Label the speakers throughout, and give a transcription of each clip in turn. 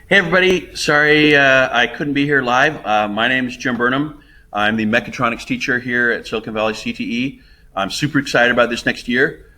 Speaker 1: Hey everybody, sorry I couldn't be here live. My name is Jim Burnham. I'm the Mechatronics teacher here at Silicon Valley CTE. I'm super excited about this next year.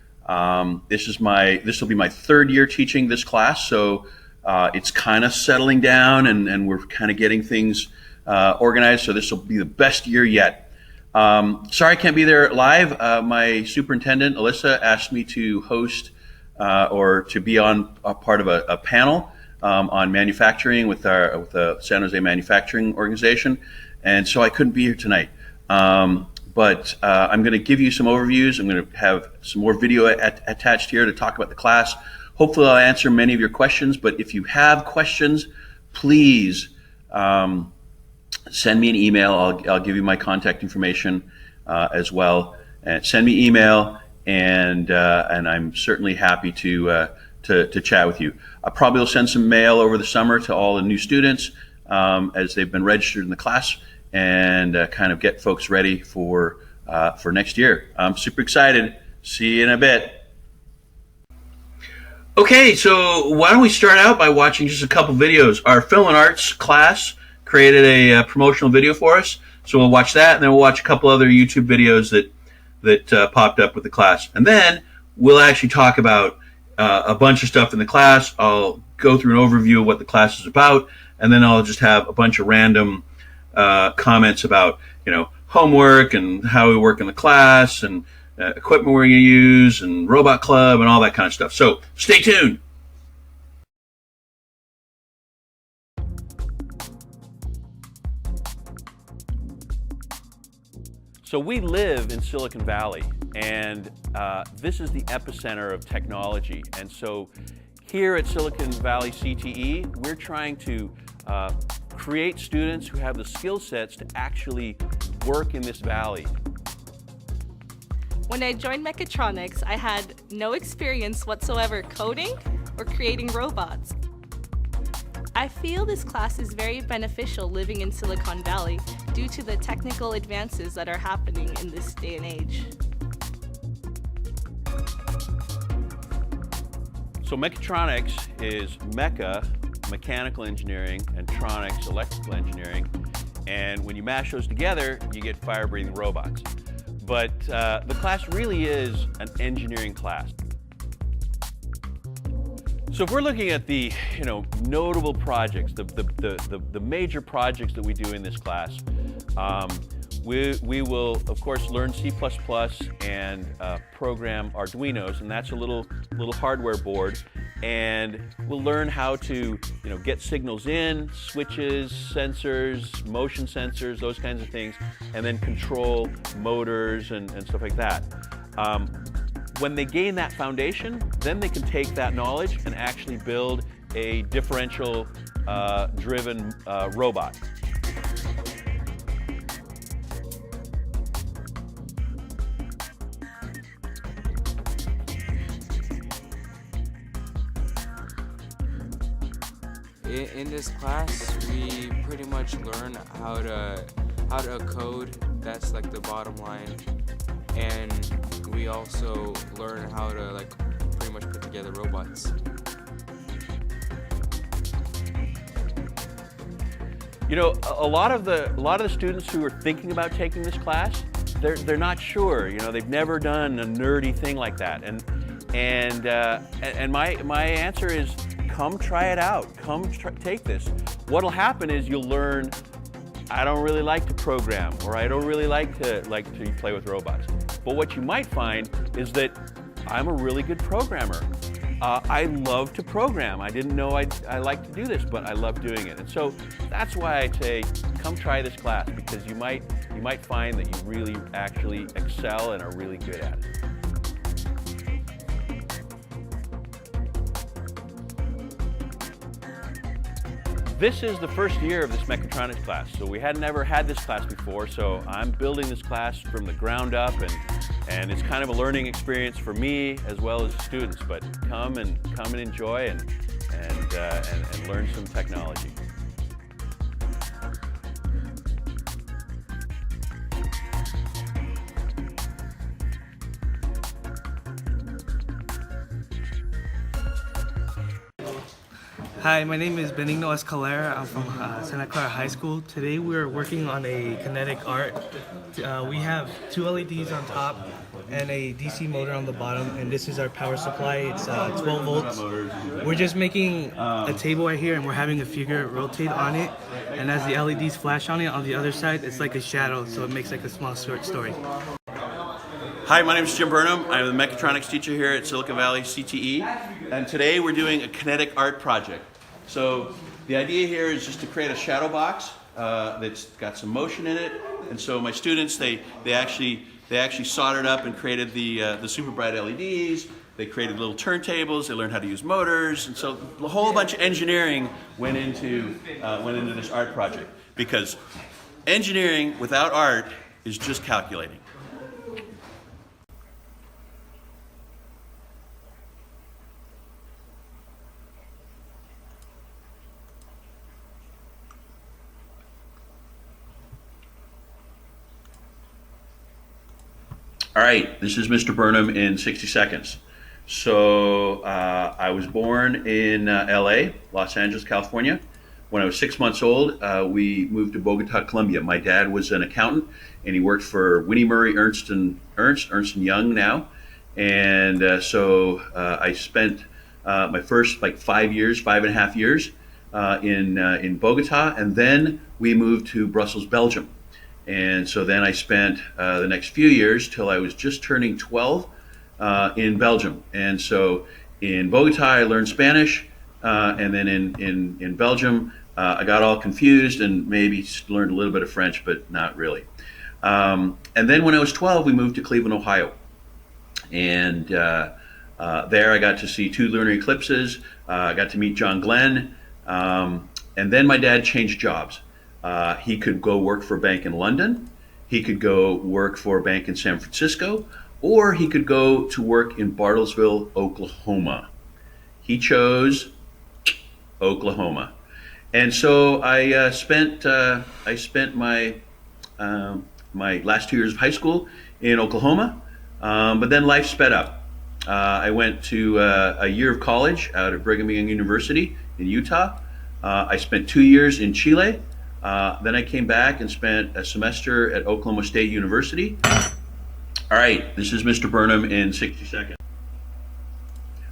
Speaker 1: This will be my third year teaching this class, so it's kind of settling down and we're kind of getting things organized. So this will be the best year yet. Sorry I can't be there live. My superintendent Alyssa asked me to host or to be on a part of a panel on manufacturing with the San Jose Manufacturing Organization, and so I couldn't be here tonight. But I'm going to give you some overviews. I'm going to have some more video attached here to talk about the class. Hopefully I'll answer many of your questions, but if you have questions, please send me an email. I'll give you my contact information as well. And send me email, and I'm certainly happy to chat with you. I probably will send some mail over the summer to all the new students as they've been registered in the class, and kind of get folks ready for next year. I'm super excited. See you in a bit. Okay, so why don't we start out by watching just a couple videos. Our film and arts class created a promotional video for us, so we'll watch that, and then we'll watch a couple other YouTube videos that popped up with the class, and then we'll actually talk about a bunch of stuff in the class. I'll go through an overview of what the class is about, and then I'll just have a bunch of random comments about, homework and how we work in the class and equipment we're going to use and robot club and all that kind of stuff. So stay tuned. So we live in Silicon Valley, and this is the epicenter of technology. And so here at Silicon Valley CTE, we're trying to create students who have the skill sets to actually work in this valley.
Speaker 2: When I joined Mechatronics, I had no experience whatsoever coding or creating robots. I feel this class is very beneficial living in Silicon Valley due to the technical advances that are happening in this day and age.
Speaker 1: So Mechatronics is Mecha, mechanical engineering, and Tronics, electrical engineering. And when you mash those together, you get fire-breathing robots. But the class really is an engineering class. So if we're looking at the notable projects, the major projects that we do in this class, we will of course learn C++ and program Arduinos, and that's a little hardware board, and we'll learn how to get signals in, switches, sensors, motion sensors, those kinds of things, and then control motors and stuff like that. When they gain that foundation, then they can take that knowledge and actually build a differential driven robot.
Speaker 3: In this class, we pretty much learn how to code. That's like the bottom line. And we also learn how to pretty much put together robots.
Speaker 1: A lot of the students who are thinking about taking this class, they're not sure. They've never done a nerdy thing like that, and my answer is, come try it out. Take this. What'll happen is you'll learn, I don't really like to program, or I don't really like to play with robots. But what you might find is that I'm a really good programmer. I love to program. I didn't know I liked to do this, but I love doing it. And so that's why I say, come try this class, because you might find that you really actually excel and are really good at it. This is the first year of this Mechatronics class, so we had never had this class before, so I'm building this class from the ground up, and it's kind of a learning experience for me as well as the students, but come and enjoy and learn some technology.
Speaker 4: Hi, my name is Benigno Escalera. I'm from Santa Clara High School. Today we're working on a kinetic art. We have two LEDs on top and a DC motor on the bottom, and this is our power supply. It's 12 volts. We're just making a table right here, and we're having a figure rotate on it, and as the LEDs flash on it, on the other side, it's like a shadow, so it makes like a small short story.
Speaker 1: Hi, my name is Jim Burnham. I'm the Mechatronics teacher here at Silicon Valley CTE, and today we're doing a kinetic art project. So the idea here is just to create a shadow box that's got some motion in it, and so my students they actually soldered up and created the super bright LEDs. They created little turntables. They learned how to use motors, and so a whole bunch of engineering went into this art project, because engineering without art is just calculating. All right, this is Mr. Burnham in 60 seconds. So I was born in LA, Los Angeles, California. When I was 6 months old, we moved to Bogota, Colombia. My dad was an accountant, and he worked for Winnie Murray, Ernst & Young now. And so I spent my first 5.5 years in Bogota, and then we moved to Brussels, Belgium. And so then I spent the next few years till I was just turning 12 in Belgium. And so in Bogota, I learned Spanish, and then in Belgium, I got all confused and maybe learned a little bit of French, but not really. And then when I was 12, we moved to Cleveland, Ohio. And there I got to see 2 lunar eclipses. I got to meet John Glenn. And then my dad changed jobs. He could go work for a bank in London, he could go work for a bank in San Francisco, or he could go to work in Bartlesville, Oklahoma. He chose Oklahoma. And so I spent my last 2 years of high school in Oklahoma, but then life sped up. I went to a year of college out of Brigham Young University in Utah. I spent 2 years in Chile. Then I came back and spent a semester at Oklahoma State University. All right, this is Mr. Burnham in 60 seconds.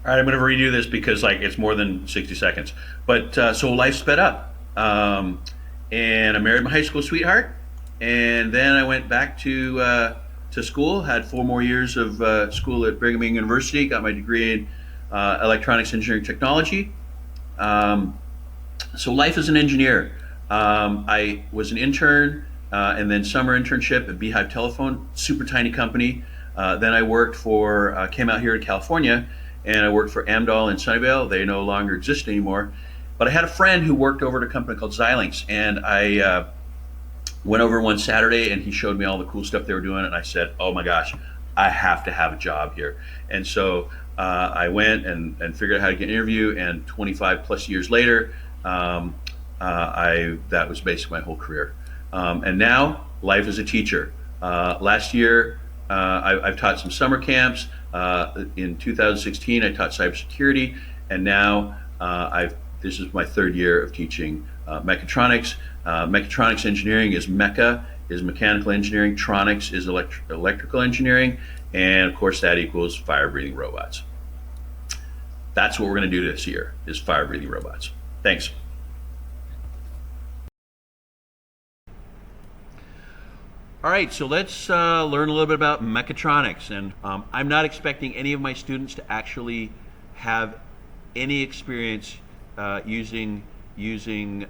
Speaker 1: All right, I'm going to redo this because it's more than 60 seconds. But so life sped up, and I married my high school sweetheart, and then I went back to school. Had 4 more years of school at Brigham Young University. Got my degree in electronics engineering technology. So life as an engineer. I was an intern and then summer internship at Beehive Telephone, super tiny company. Then I worked came out here to California, and I worked for Amdahl in Sunnyvale. They no longer exist anymore. But I had a friend who worked over at a company called Xilinx, and I went over one Saturday, and he showed me all the cool stuff they were doing, and I said, oh my gosh, I have to have a job here. And so I went and figured out how to get an interview, and 25 plus years later, that was basically my whole career. And now, life as a teacher. Last year, I've taught some summer camps. In 2016, I taught cybersecurity, and now this is my 3rd year of teaching mechatronics. Mechatronics engineering is mecha, is mechanical engineering. Tronics is electrical engineering, and of course that equals fire-breathing robots. That's what we're going to do this year, is fire-breathing robots. Thanks. All right, so let's learn a little bit about mechatronics. And I'm not expecting any of my students to actually have any experience using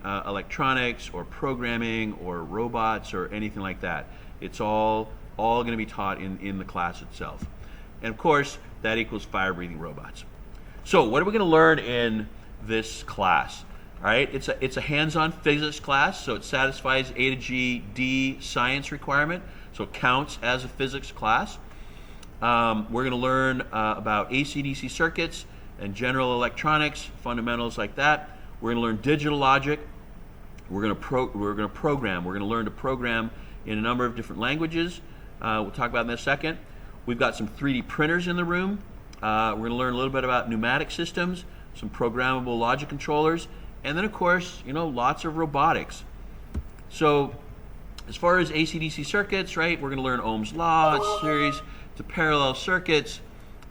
Speaker 1: electronics or programming or robots or anything like that. It's all going to be taught in the class itself. And of course, that equals fire-breathing robots. So what are we going to learn in this class? All right, it's a hands-on physics class, so it satisfies A to G D science requirement, so it counts as a physics class. We're going to learn about AC/DC circuits and general electronics, fundamentals like that. We're going to learn digital logic. We're going to program. We're going to learn to program in a number of different languages. We'll talk about that in a second. We've got some 3D printers in the room. We're going to learn a little bit about pneumatic systems. some programmable logic controllers, and then of course, lots of robotics. So as far as AC/DC circuits, right, we're going to learn Ohm's law, series to parallel circuits,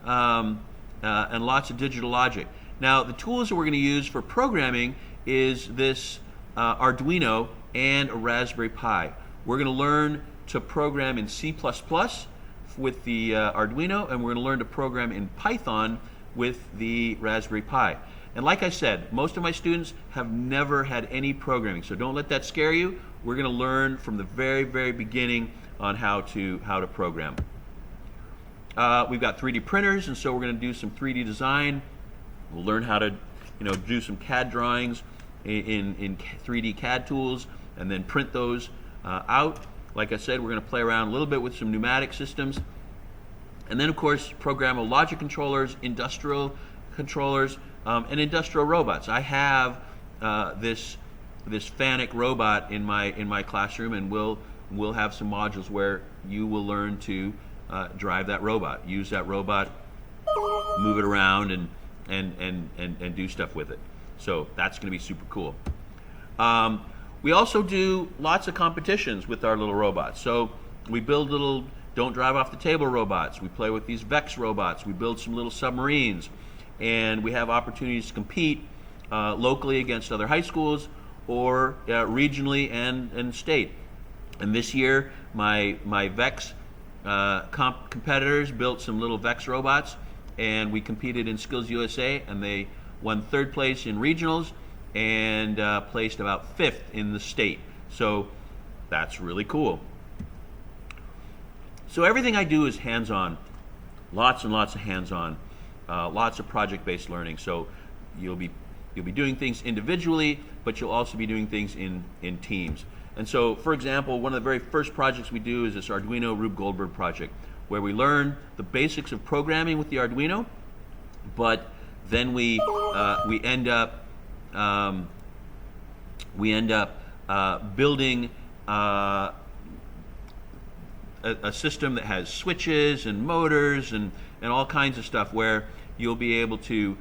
Speaker 1: and lots of digital logic. Now, the tools that we're going to use for programming is this Arduino and a Raspberry Pi. We're going to learn to program in C++ with the Arduino, and we're going to learn to program in Python with the Raspberry Pi. And like I said, most of my students have never had any programming, so don't let that scare you. We're going to learn from the very, very beginning on how to program. We've got 3D printers, and so we're going to do some 3D design. We'll learn how to, do some CAD drawings in 3D CAD tools, and then print those out. Like I said, we're going to play around a little bit with some pneumatic systems. And then, of course, programmable logic controllers, industrial controllers, and industrial robots. I have this FANUC robot in my classroom, and we'll have some modules where you will learn to drive that robot, use that robot, move it around, and do stuff with it. So that's going to be super cool. We also do lots of competitions with our little robots. So we build little don't drive off the table robots. We play with these VEX robots. We build some little submarines. And we have opportunities to compete locally against other high schools or regionally and state. And this year, my VEX competitors built some little VEX robots, and we competed in Skills USA, and they won 3rd place in regionals and placed about 5th in the state. So that's really cool. So everything I do is hands-on, lots and lots of hands-on, lots of project-based learning. So you'll be doing things individually, but you'll also be doing things in teams. And so, for example, one of the very first projects we do is this Arduino Rube Goldberg project, where we learn the basics of programming with the Arduino, but then we end up building a system that has switches and motors and all kinds of stuff, where you'll be able to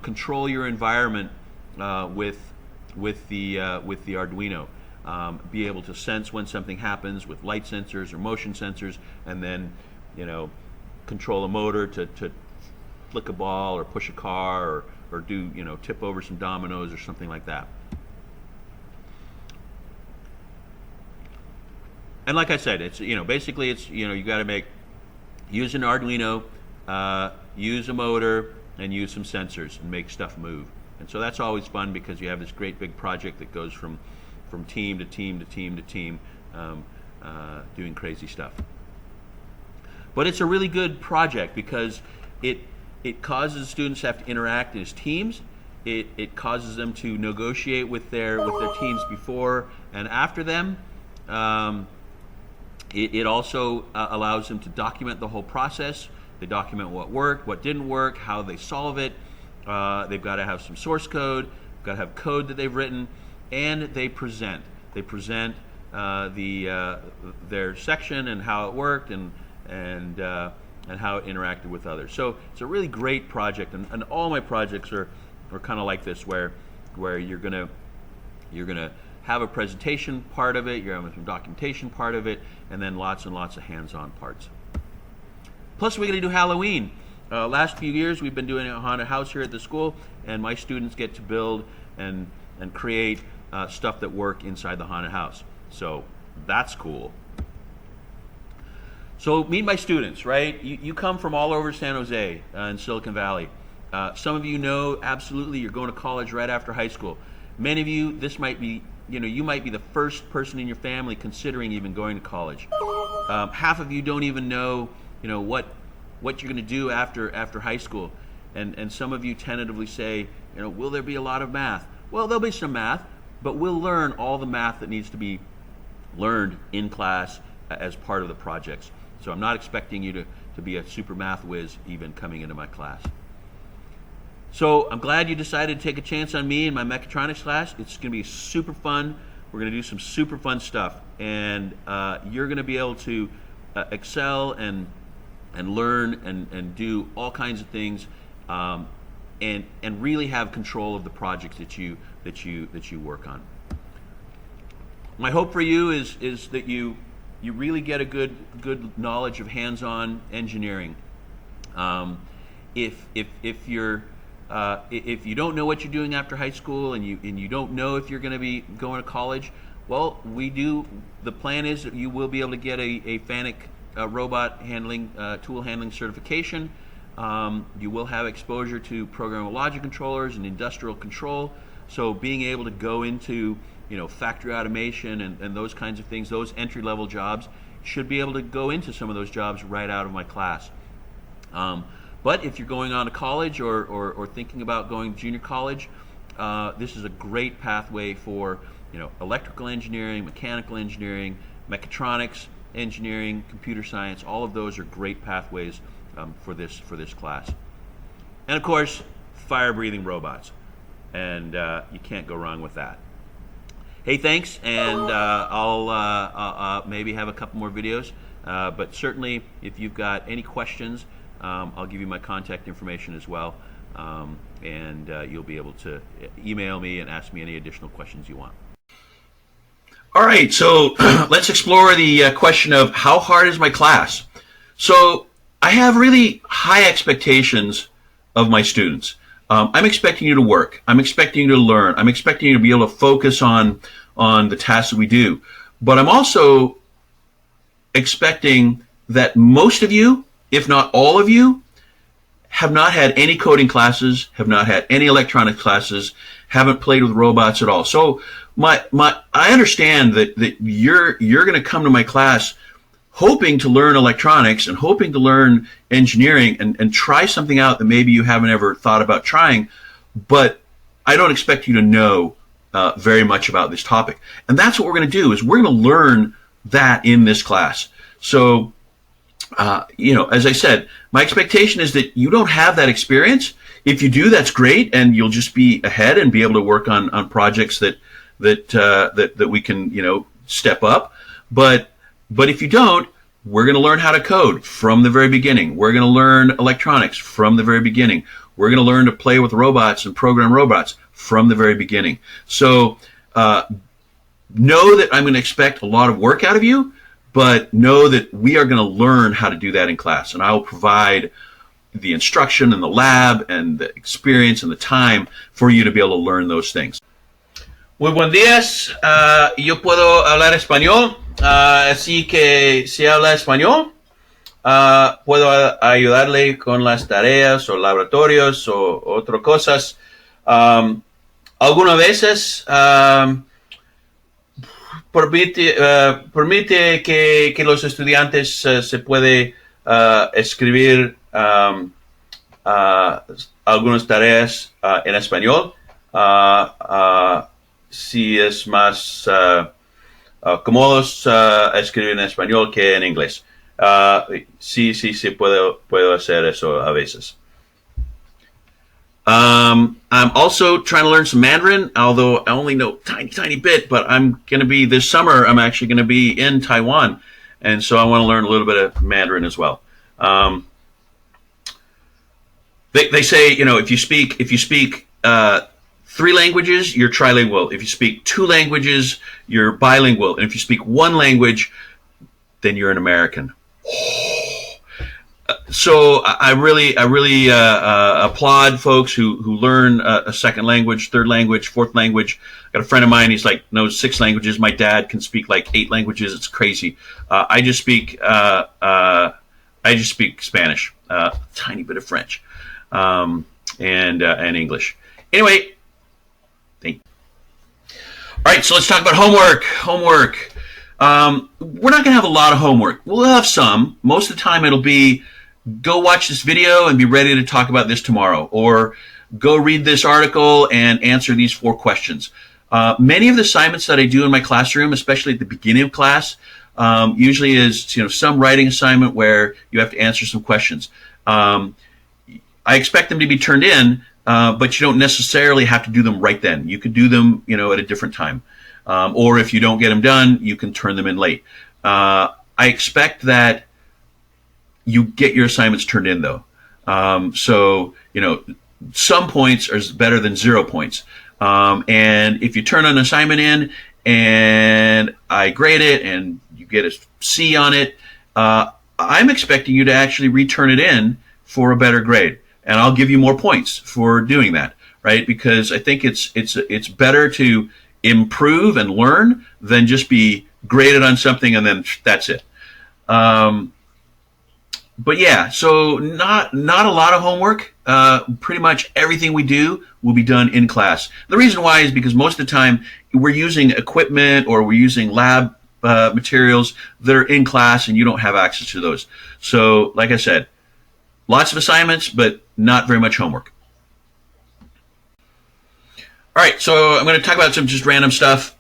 Speaker 1: control your environment with the Arduino. Be able to sense when something happens with light sensors or motion sensors, and then control a motor to flick a ball or push a car or do tip over some dominoes or something like that. And like I said, it's basically it's you got to use an Arduino, use a motor, and use some sensors and make stuff move. And so that's always fun, because you have this great big project that goes from team to team to team to team, doing crazy stuff. But it's a really good project because it causes students to have to interact as teams. It causes them to negotiate with their teams before and after them. It also allows them to document the whole process. They document what worked, what didn't work, how they solve it. They've got to have some source code, got to have code that they've written, and they present. They present their section and how it worked and how it interacted with others. So it's a really great project, and all my projects are kind of like this, where you're gonna have a presentation part of it, you're having some documentation part of it, and then lots and lots of hands-on parts. Plus, we're going to do Halloween. Last few years, we've been doing a haunted house here at the school, and my students get to build and create stuff that work inside the haunted house. So that's cool. So meet my students, right? You come from all over San Jose and Silicon Valley. Some of you know absolutely you're going to college right after high school. Many of you, this might be, you might be the first person in your family considering even going to college. Half of you don't even know, what you're going to do after high school. And some of you tentatively say, will there be a lot of math? Well, there'll be some math, but we'll learn all the math that needs to be learned in class as part of the projects. So I'm not expecting you to be a super math whiz even coming into my class. So I'm glad you decided to take a chance on me in my mechatronics class. It's going to be super fun. We're going to do some super fun stuff, and you're going to be able to excel and learn and do all kinds of things and really have control of the projects that you work on. My hope for you is that you really get a good knowledge of hands-on engineering. If you don't know what you're doing after high school and you don't know if you're going to be going to college, well, the plan is that you will be able to get a FANUC robot handling, tool handling certification. You will have exposure to programmable logic controllers and industrial control. So being able to go into factory automation and those kinds of things, those entry-level jobs, should be able to go into some of those jobs right out of my class. But if you're going on to college or thinking about going to junior college, this is a great pathway for electrical engineering, mechanical engineering, mechatronics engineering, computer science. All of those are great pathways for this class. And of course, fire-breathing robots, and you can't go wrong with that. Hey, thanks, and I'll maybe have a couple more videos, but certainly if you've got any questions, I'll give you my contact information as well, and you'll be able to email me and ask me any additional questions you want. All right, so let's explore the question of how hard is my class? So I have really high expectations of my students. I'm expecting you to work. I'm expecting you to learn. I'm expecting you to be able to focus on the tasks that we do. But I'm also expecting that most of you, if not all of you, have not had any coding classes, have not had any electronic classes, haven't played with robots at all. So I understand that you're going to come to my class hoping to learn electronics and hoping to learn engineering and try something out that maybe you haven't ever thought about trying, but I don't expect you to know very much about this topic. And that's what we're going to do, is we're going to learn that in this class. So, as I said, my expectation is that you don't have that experience. If you do, that's great, and you'll just be ahead and be able to work on projects that we can, step up. But if you don't, we're going to learn how to code from the very beginning. We're going to learn electronics from the very beginning. We're going to learn to play with robots and program robots from the very beginning. So know that I'm going to expect a lot of work out of you, but know that we are going to learn how to do that in class. And I will provide the instruction and the lab and the experience and the time for you to be able to learn those things. Muy buen días. Yo puedo hablar español, así que si habla español, puedo ayudarle con las tareas o laboratorios o otras cosas. Algunas veces permite que los estudiantes se puede escribir algunas tareas en español. Si es más cómodos escribir en español que en inglés. Sí, puedo hacer eso a veces. I'm also trying to learn some Mandarin, although I only know tiny bit, but I'm going to be, this summer, I'm actually going to be in Taiwan, and so I want to learn a little bit of Mandarin as well. They say, if you speak 3 languages, you're trilingual. If you speak 2 languages, you're bilingual. And if you speak 1 language, then you're an American. So I really applaud folks who learn a second language, third language, fourth language. I got a friend of mine, he's knows 6 languages. My dad can speak 8 languages. It's crazy. I just speak Spanish, a tiny bit of French, and English. Anyway, thank you. All right, so let's talk about homework. We're not going to have a lot of homework. We'll have some. Most of the time it'll be, go watch this video and be ready to talk about this tomorrow, or go read this article and answer these 4 questions. Many of the assignments that I do in my classroom, especially at the beginning of class, usually is some writing assignment where you have to answer some questions. I expect them to be turned in, but you don't necessarily have to do them right then. You could do them, at a different time. Or if you don't get them done, you can turn them in late. I expect that you get your assignments turned in, though. So, some points are better than 0 points. And if you turn an assignment in and I grade it and you get a C on it, I'm expecting you to actually return it in for a better grade, and I'll give you more points for doing that, right? Because I think it's better to improve and learn than just be graded on something and then that's it. But yeah, so not a lot of homework. Pretty much everything we do will be done in class. The reason why is because most of the time we're using equipment or we're using lab materials that are in class and you don't have access to those. So like I said, lots of assignments, but not very much homework. All right, so I'm going to talk about some just random stuff.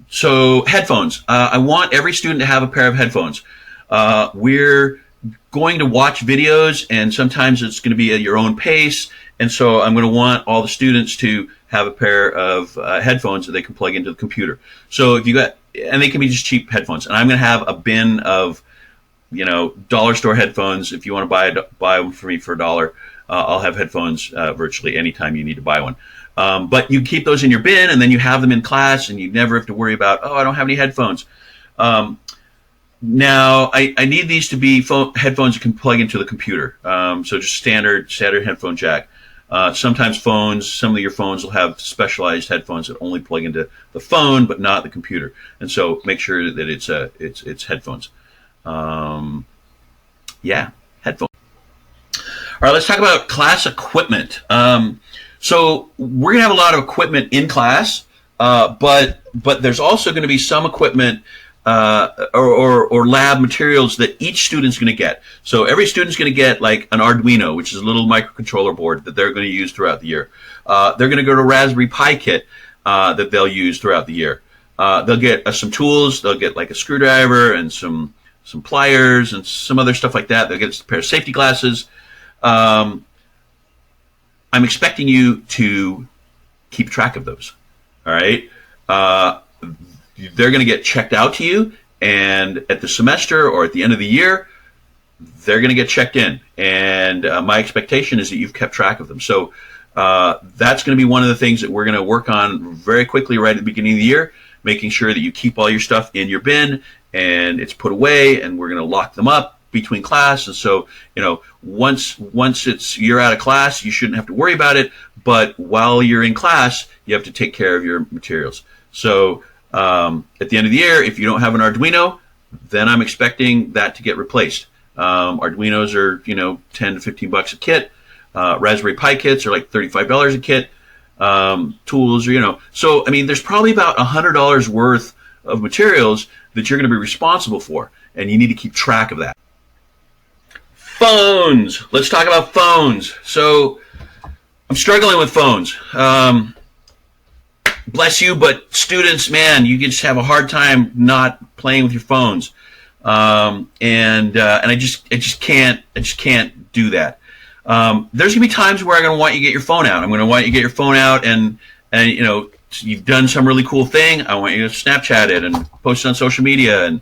Speaker 1: So headphones. I want every student to have a pair of headphones. We're going to watch videos, and sometimes it's going to be at your own pace. And so I'm going to want all the students to have a pair of headphones that they can plug into the computer. So if you got, and they can be just cheap headphones. And I'm going to have a bin of, dollar store headphones. If you want to buy them for me for $1, I'll have headphones virtually anytime you need to buy one. But you keep those in your bin, and then you have them in class, and you never have to worry about, I don't have any headphones. Now, I need these to be headphones you can plug into the computer. So just standard headphone jack. Sometimes some of your phones will have specialized headphones that only plug into the phone, but not the computer. And so make sure that it's headphones. Yeah, headphones. All right, let's talk about class equipment. So we're going to have a lot of equipment in class, but there's also going to be some equipment or lab materials that each student's going to get. So every student's going to get like an Arduino, which is a little microcontroller board that they're going to use throughout the year. They're going to go to a Raspberry Pi kit that they'll use throughout the year. They'll get some tools. They'll get like a screwdriver and some pliers and some other stuff like that. They'll get a pair of safety glasses. I'm expecting you to keep track of those. All right. They're going to get checked out to you, and at the semester or at the end of the year, they're going to get checked in. And my expectation is that you've kept track of them. So that's going to be one of the things that we're going to work on very quickly right at the beginning of the year, making sure that you keep all your stuff in your bin and it's put away, and we're going to lock them up between class. And so, once you're out of class, you shouldn't have to worry about it. But while you're in class, you have to take care of your materials. So at the end of the year, if you don't have an Arduino, then I'm expecting that to get replaced. Arduinos are, $10 to $15 a kit. Raspberry Pi kits are like $35 a kit. Tools are, so, I mean, there's probably about $100 worth of materials that you're going to be responsible for, and you need to keep track of that. Phones. Let's talk about phones. So I'm struggling with phones. Bless you, but students, man, you just have a hard time not playing with your phones. And I just can't do that. There's gonna be times where I'm gonna want you to get your phone out. I'm gonna want you to get your phone out and you've done some really cool thing. I want you to Snapchat it and post it on social media and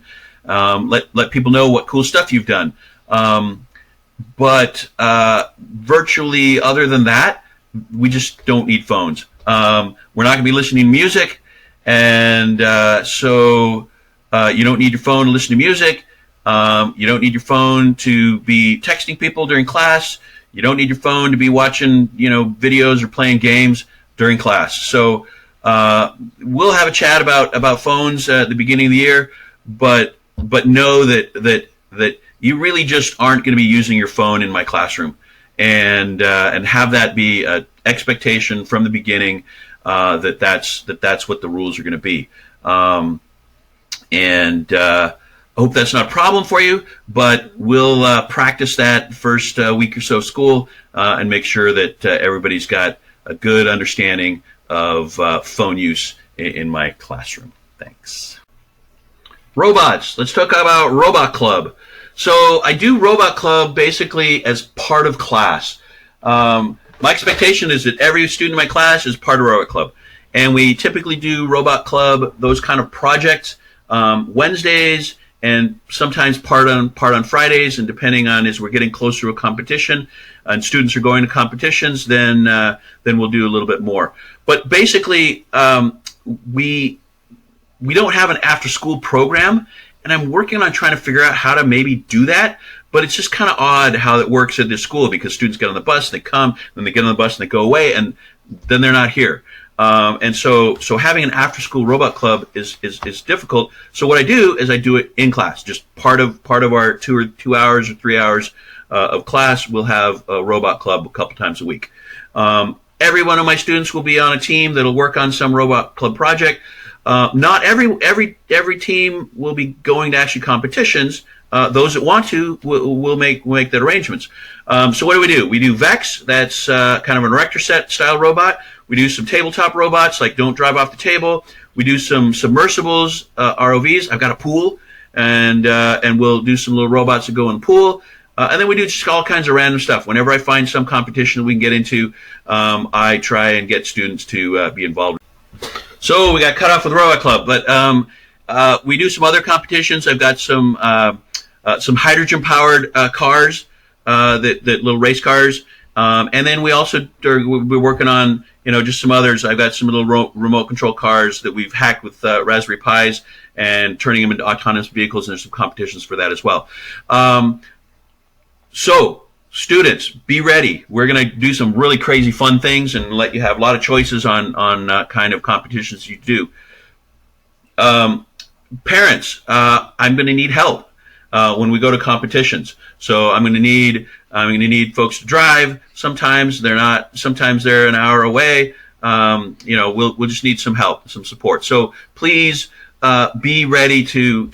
Speaker 1: let people know what cool stuff you've done. But virtually other than that, we just don't need phones. We're not going to be listening to music, and so you don't need your phone to listen to music. You don't need your phone to be texting people during class. You don't need your phone to be watching, videos or playing games during class. So we'll have a chat about phones at the beginning of the year, but know that you really just aren't going to be using your phone in my classroom, and have that be an expectation from the beginning that's what the rules are going to be. I hope that's not a problem for you, but we'll practice that first week or so of school and make sure that everybody's got a good understanding of phone use in my classroom. Thanks. Robots. Let's talk about Robot Club. So I do Robot Club basically as part of class. My expectation is that every student in my class is part of Robot Club. And we typically do Robot Club, those kind of projects, Wednesdays, and sometimes part on Fridays, and depending on as we're getting closer to a competition, and students are going to competitions, then we'll do a little bit more. But basically, we don't have an after-school program, and I'm working on trying to figure out how to maybe do that. But it's just kind of odd how it works at this school, because students get on the bus, they come, then they get on the bus and they go away, and then they're not here. And so having an after-school robot club is difficult. So what I do is I do it in class. Just part of our 2 hours or 3 hours of class, we'll have a robot club a couple times a week. Every one of my students will be on a team that'll work on some robot club project. Not every team will be going to actually competitions. Those that want to will make that arrangements. So what do? We do Vex. That's kind of an erector set style robot. We do some tabletop robots like Don't Drive Off the Table. We do some submersibles, ROVs. I've got a pool, and we'll do some little robots that go in the pool. And then we do just all kinds of random stuff. Whenever I find some competition we can get into, I try and get students to be involved. So we got cut off with Robot Club, but we do some other competitions. I've got some hydrogen-powered cars, that little race cars, and then we also we're working on just some others. I've got some little remote control cars that we've hacked with Raspberry Pis and turning them into autonomous vehicles, and there's some competitions for that as well. So students, be ready. We're going to do some really crazy fun things and let you have a lot of choices on kind of competitions you do. Parents, I'm going to need help when we go to competitions. So I'm going to need folks to drive. Sometimes they're not. Sometimes they're an hour away. We'll just need some help, some support. So please be ready to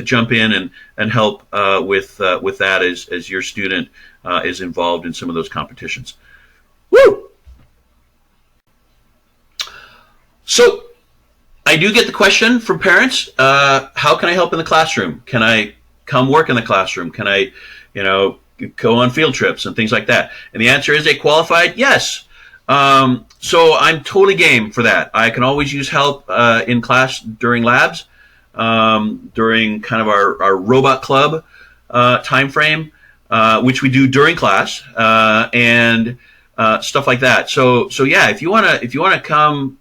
Speaker 1: jump in and help with that as your student is involved in some of those competitions. Woo! So I do get the question from parents, how can I help in the classroom? Can I come work in the classroom? Can I, go on field trips and things like that? And the answer is, a qualified yes. So I'm totally game for that. I can always use help in class during labs, during kind of our robot club time frame, which we do during class, and stuff like that. So yeah, if you wanna come,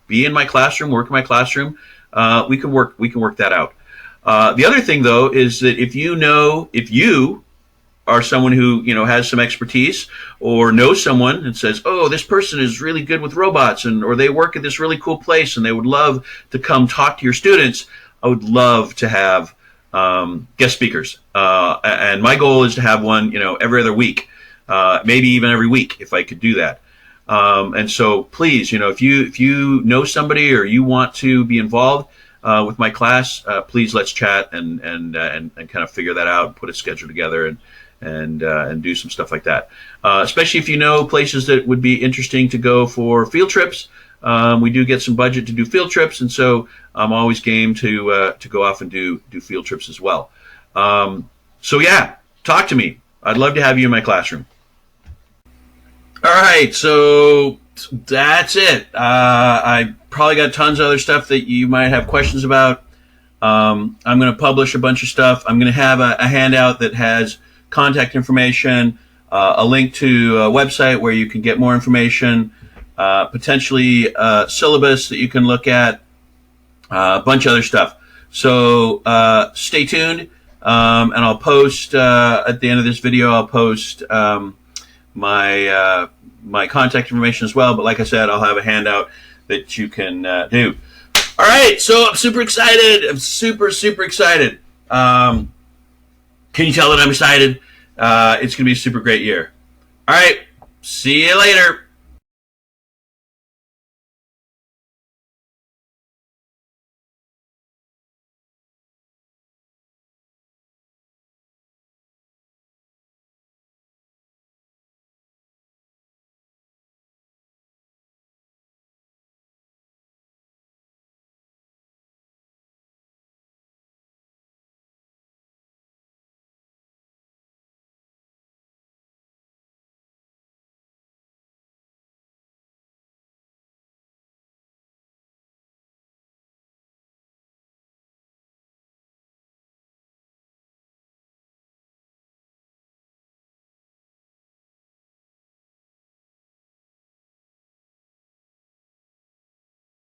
Speaker 1: be in my classroom, work in my classroom, we can work that out. The other thing though is that if you are someone who has some expertise or knows someone and says, oh, this person is really good with robots, or they work at this really cool place and they would love to come talk to your students, I would love to have guest speakers. And my goal is to have one every other week, maybe even every week if I could do that. And so please, if you know somebody or you want to be involved with my class, please let's chat and kind of figure that out, put a schedule together, and do some stuff like that. Especially if you know places that would be interesting to go for field trips. We do get some budget to do field trips, and so I'm always game to go off and do field trips as well. So yeah, talk to me. I'd love to have you in my classroom. All right, so that's it. I probably got tons of other stuff that you might have questions about. I'm going to publish a bunch of stuff. I'm going to have a handout that has contact information, a link to a website where you can get more information, potentially a syllabus that you can look at, a bunch of other stuff. So stay tuned, and I'll post at the end of this video, I'll post my contact information as well. But like I said, I'll have a handout that you can do. All right, so I'm super excited. I'm super excited. Can you tell that I'm excited? It's going to be a super great year. All right, see you later.